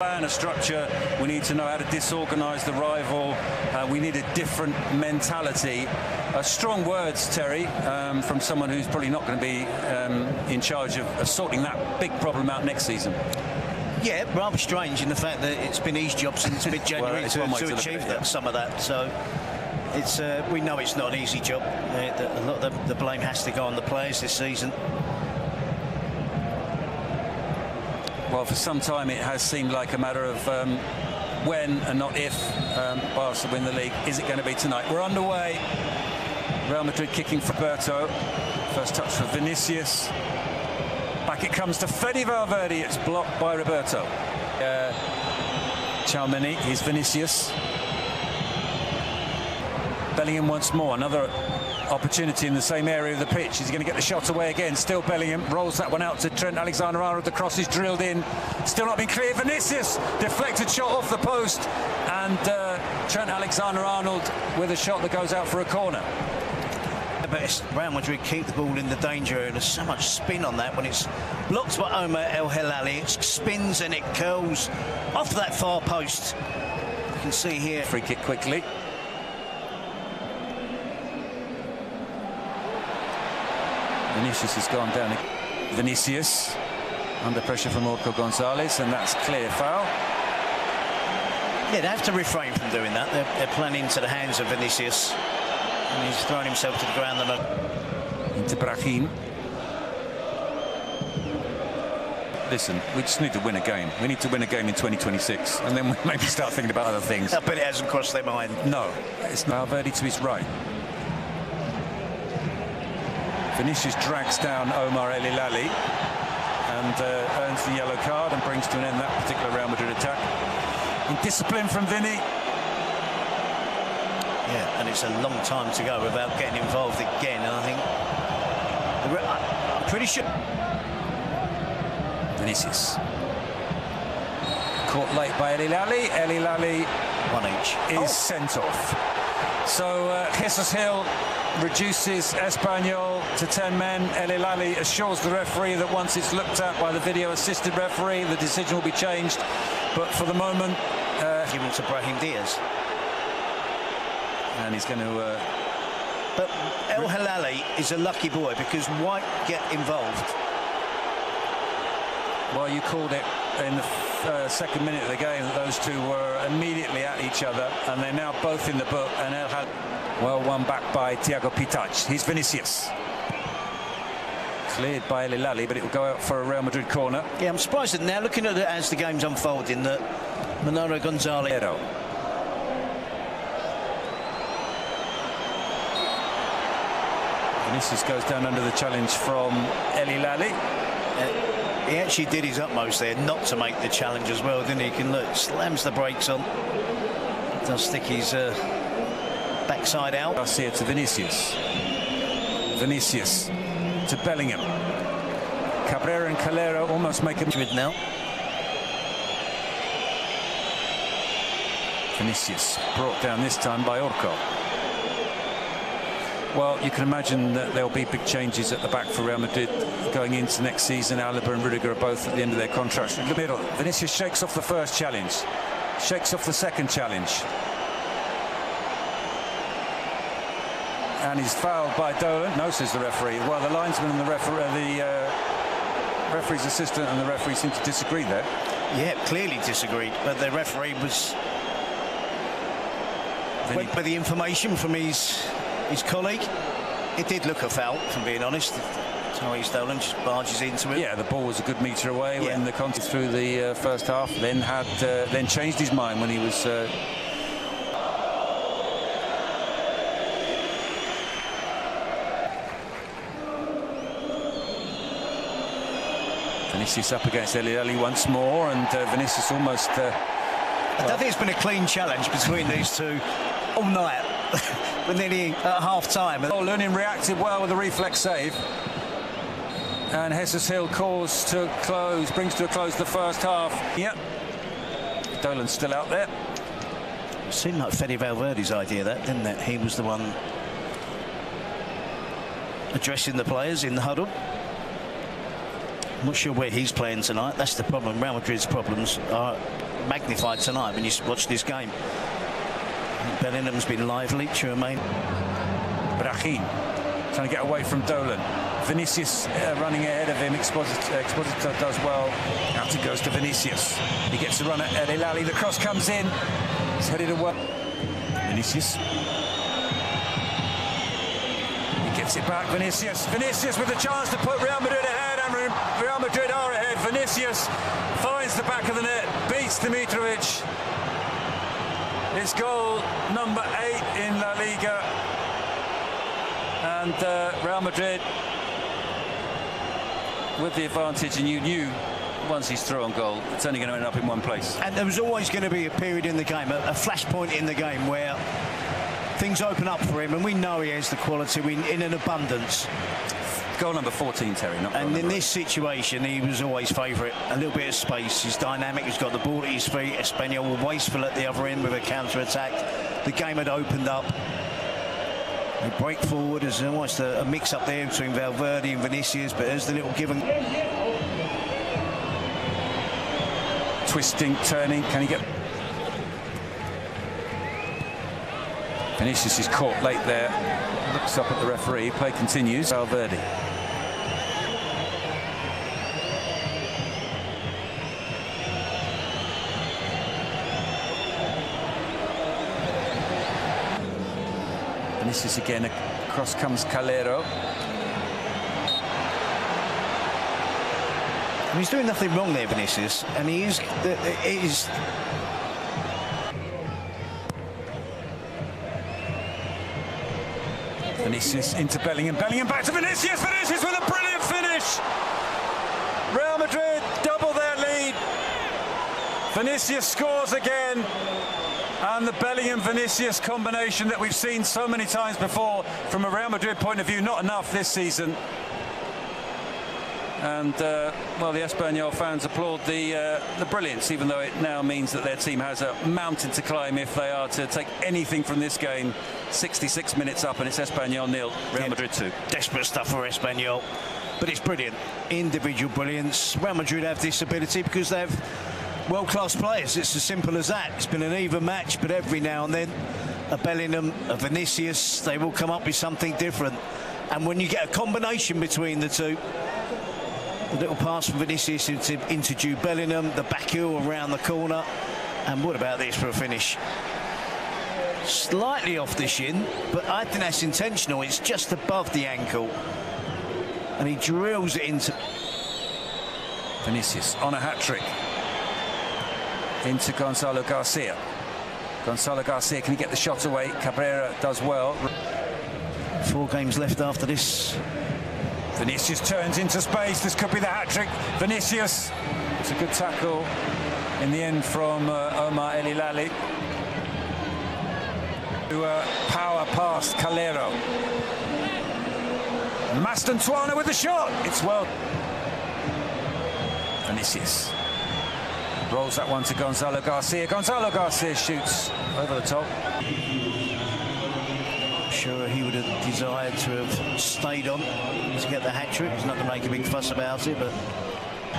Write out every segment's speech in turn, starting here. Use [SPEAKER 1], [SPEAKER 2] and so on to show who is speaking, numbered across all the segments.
[SPEAKER 1] Plan, a structure. We need to know how to disorganise the rival. We need a different mentality. Strong words, Terry, from someone who's probably not going to be in charge of sorting that big problem out next season. Yeah,
[SPEAKER 2] rather strange in the fact that it's been his job since mid-January to achieve some of that. So it's we know it's not an easy job. A lot of the blame has to go on the players this season.
[SPEAKER 1] Well, for some time it has seemed like a matter of when and not if Barca win the league. Is it going to be tonight? We're underway. Real Madrid kicking for Roberto. First touch for Vinicius. Back it comes to Fede Valverde. It's blocked by Roberto. Chalmeni, here's Vinicius. Bellingham once more. Another opportunity in the same area of the pitch. He's going to get the shot away again. Still Bellingham rolls that one out to Trent Alexander-Arnold. The cross is drilled in. Still not been clear. Vinicius deflected shot off the post, and Trent Alexander-Arnold with a shot that goes out for a corner.
[SPEAKER 2] But Real Madrid keep the ball in the danger area. There's so much spin on that when it's blocked by Omar El Hilali. It spins and it curls off that far post. You can see here.
[SPEAKER 1] Free kick quickly. Vinicius has gone down. Vinicius under pressure from Orco Gonzalez, and that's clear foul.
[SPEAKER 2] Yeah, they have to refrain from doing that. They're playing into the hands of Vinicius, and he's thrown himself to the ground.
[SPEAKER 1] Into Brahim. Listen, we just need to win a game. We need to win a game in 2026, and then we maybe start thinking about other things.
[SPEAKER 2] I bet it hasn't crossed their mind.
[SPEAKER 1] No, it's Valverde to his right. Vinicius drags down Omar El Hilali and earns the yellow card and brings to an end that particular Real Madrid attack. Indiscipline from Vini.
[SPEAKER 2] Yeah, and it's a long time to go without getting involved again. And I think I'm pretty sure.
[SPEAKER 1] Vinicius caught late by El Hilali. El Hilali is sent off. So Jesus Gil reduces Espanyol to 10 men. El Hilali assures the referee that once it's looked at by the video assisted referee, the decision will be changed. But for the moment,
[SPEAKER 2] given to Brahim Diaz,
[SPEAKER 1] and he's going to.
[SPEAKER 2] But El Hilali is a lucky boy because White get involved.
[SPEAKER 1] Well, you called it in the second minute of the game that those two were immediately at each other, and they're now both in the book. And El Hilali, well, one back by Thiago Pitach. Here's Vinicius. Cleared by El Hilali, but it will go out for a Real Madrid corner.
[SPEAKER 2] Yeah, I'm surprised that now, looking at it as the game's unfolding, that Manolo Gonzalez.
[SPEAKER 1] Vinicius goes down under the challenge from El Hilali.
[SPEAKER 2] He actually did his utmost there not to make the challenge as well, didn't he? Can look, slams the brakes on. Does stick his backside out.
[SPEAKER 1] Garcia to Vinicius. Vinicius to Bellingham. Cabrera and Calero almost make it
[SPEAKER 2] with now.
[SPEAKER 1] Vinicius brought down this time by Orco. Well, you can imagine that there'll be big changes at the back for Real Madrid going into next season. Alaba and Rudiger are both at the end of their contracts. In the middle, Vinicius shakes off the first challenge, shakes off the second challenge, and he's fouled by Dolan. No, says the referee. Well, the linesman and the referee's assistant and the referee seem to disagree there.
[SPEAKER 2] Yeah, clearly disagreed, but the referee went by the information from his colleague. It did look a foul, from being honest. Tyrese Dolan just barges into it.
[SPEAKER 1] Yeah, the ball was a good metre away when the contest through the first half. Then changed his mind when he was. Vinicius up against El Hilali once more, and Vinicius almost.
[SPEAKER 2] I don't think it's been a clean challenge between these two all night. We're nearly at half-time.
[SPEAKER 1] Lunin reacted well with a reflex save. And Jesus Gil brings to a close the first half. Yep. Dolan's still out there.
[SPEAKER 2] It seemed like Fede Valverde's idea, that, didn't it? He was the one addressing the players in the huddle. I'm not sure where he's playing tonight. That's the problem. Real Madrid's problems are magnified tonight when you watch this game. Bellingham's been lively, Chouameni.
[SPEAKER 1] Brahim trying to get away from Dolan. Vinicius running ahead of him. Exposito does well. Out it goes to Vinicius. He gets the run at El Hilali. The cross comes in. He's headed away. Vinicius. He gets it back. Vinicius. Vinicius with a chance to put Real Madrid ahead, and Real Madrid are ahead. Vinicius finds the back of the net, beats Dimitrovic. It's goal number 8 in La Liga, and Real Madrid with the advantage. And you knew once he's through on goal, it's only going to end up in one place.
[SPEAKER 2] And there was always going to be a period in the game, a flashpoint in the game where things open up for him, and we know he has the quality in an abundance.
[SPEAKER 1] Goal number 14, Terry.
[SPEAKER 2] And in this situation, he was always favourite. A little bit of space. He's dynamic. He's got the ball at his feet. Espanyol were wasteful at the other end with a counter-attack. The game had opened up. They break forward. There's almost a mix-up there between Valverde and Vinicius, but there's the little give and...
[SPEAKER 1] Twisting, turning. Can he get... Vinicius is caught late there. Looks up at the referee. Play continues. Valverde. Vinicius again. Across comes Calero.
[SPEAKER 2] He's doing nothing wrong there, Vinicius, and he is.
[SPEAKER 1] Vinicius into Bellingham. Bellingham back to Vinicius. Vinicius with a brilliant finish. Real Madrid double their lead. Vinicius scores again. And the Bellingham-Vinicius combination that we've seen so many times before from a Real Madrid point of view, not enough this season. And, well, the Espanyol fans applaud the brilliance, even though it now means that their team has a mountain to climb if they are to take anything from this game. 66 minutes up, and it's Espanyol 0, Real Madrid 2.
[SPEAKER 2] Desperate stuff for Espanyol, but it's brilliant. Individual brilliance. Real Madrid have this ability because they have world-class players. It's as simple as that. It's been an even match, but every now and then, a Bellingham, a Vinicius, they will come up with something different. And when you get a combination between the two, the little pass from Vinicius into Jude Bellingham, the back heel around the corner, and what about this for a finish? Slightly off the shin, but I think that's intentional. It's just above the ankle, and he drills it into...
[SPEAKER 1] Vinicius on a hat-trick. Into Gonzalo Garcia. Gonzalo Garcia, can he get the shot away? Cabrera does well.
[SPEAKER 2] 4 games left after this.
[SPEAKER 1] Vinicius turns into space. This could be the hat-trick. Vinicius. It's a good tackle in the end from Omar El Hilali. To power past Calero. Mastantuono with the shot. It's well. Vinicius rolls that one to Gonzalo Garcia. Gonzalo Garcia shoots over the top.
[SPEAKER 2] Sure, he would have desired to have stayed on to get the hat-trick. He's not going to make a big fuss about it, but...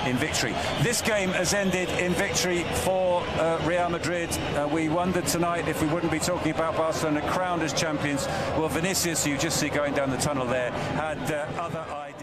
[SPEAKER 1] In victory. This game has ended in victory for Real Madrid. We wondered tonight if we wouldn't be talking about Barcelona crowned as champions. Well, Vinicius, you just see going down the tunnel there, had other ideas.